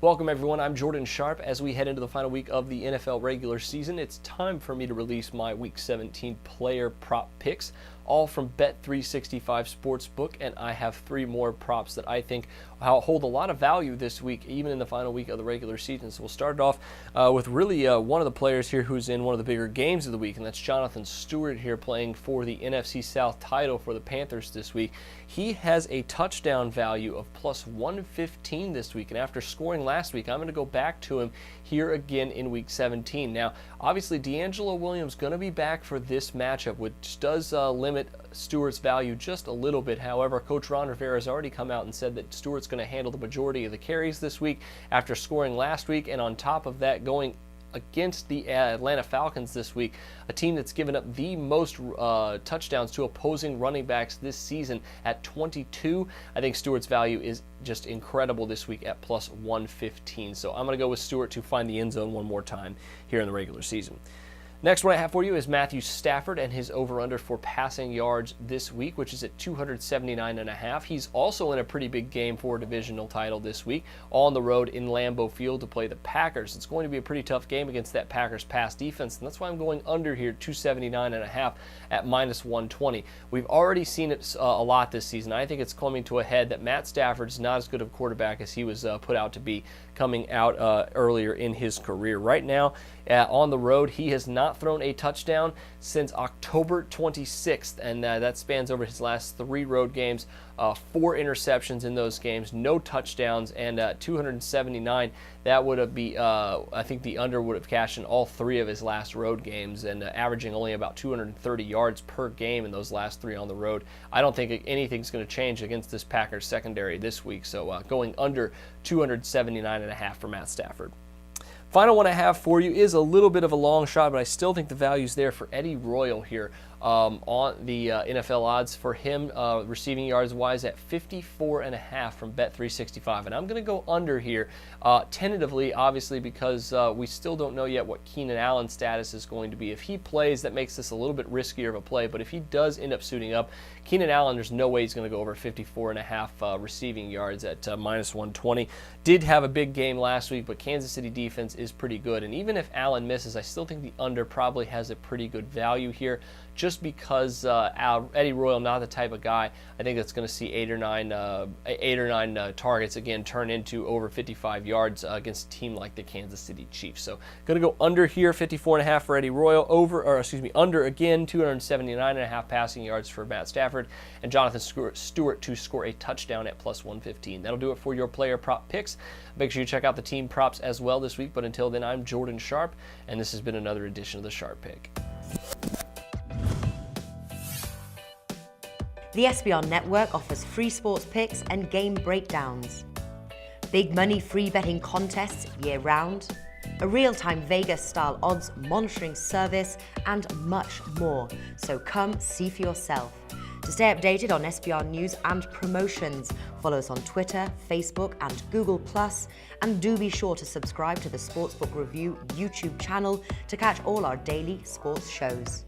Welcome everyone, I'm Jordan Sharp. As we head into the final week of the NFL regular season, it's time for me to release my Week 17 player prop picks, all from Bet365 Sportsbook, and I have three more props that I think hold a lot of value this week, even in the final week of the regular season. So we'll start it off with really one of the players here who's in one of the bigger games of the week, and that's Jonathan Stewart here playing for the NFC South title for the Panthers this week. He has a touchdown value of plus 115 this week, and after scoring last week, I'm going to go back to him here again in Week 17. Now, obviously, D'Angelo Williams going to be back for this matchup, which does limit Stewart's value just a little bit. However, Coach Ron Rivera has already come out and said that Stewart's going to handle the majority of the carries this week after scoring last week, and on top of that, going against the Atlanta Falcons this week, a team that's given up the most touchdowns to opposing running backs this season at 22. I think Stewart's value is just incredible this week at plus 115. So I'm going to go with Stewart to find the end zone one more time here in the regular season. Next one I have for you is Matthew Stafford and his over-under for passing yards this week, which is at 279.5. He's also in a pretty big game for a divisional title this week, on the road in Lambeau Field to play the Packers. It's going to be a pretty tough game against that Packers pass defense, and that's why I'm going under here, 279.5 at minus 120. We've already seen it a lot this season. I think it's coming to a head that Matt Stafford's not as good of a quarterback as he was put out to be coming out earlier in his career. Right now, on the road, he has not thrown a touchdown since October 26th, and that spans over his last three road games. 4 interceptions in those games, no touchdowns, and 279. That would have been, I think the under would have cashed in all 3 of his last road games, and averaging only about 230 yards per game in those last 3 on the road. I don't think anything's going to change against this Packers secondary this week, so going under 279.5 for Matt Stafford. Final one I have for you is a little bit of a long shot, but I still think the value's there for Eddie Royal here. On the NFL odds for him, receiving yards wise, at 54.5 from Bet365, and I'm going to go under here tentatively, obviously, because we still don't know yet what Keenan Allen's status is going to be. If he plays, that makes this a little bit riskier of a play, but if he does end up suiting up, Keenan Allen, there's no way he's going to go over 54.5 receiving yards at minus 120. Did have a big game last week, but Kansas City defense is pretty good, and even if Allen misses, I still think the under probably has a pretty good value here, just because Eddie Royal, not the type of guy I think that's going to see 8 or 9 targets again turn into over 55 yards against a team like the Kansas City Chiefs. So going to go under here, 54.5 for Eddie Royal, under again, 279.5 passing yards for Matt Stafford, and Jonathan Stewart to score a touchdown at plus 115. That'll do it for your player prop picks. Make sure you check out the team props as well this week, but until then, I'm Jordan Sharp, and this has been another edition of the Sharp Pick. The SBR Network offers free sports picks and game breakdowns, big money free betting contests year-round, a real-time Vegas-style odds monitoring service, and much more. So come see for yourself. To stay updated on SBR news and promotions, follow us on Twitter, Facebook, and Google+, and do be sure to subscribe to the Sportsbook Review YouTube channel to catch all our daily sports shows.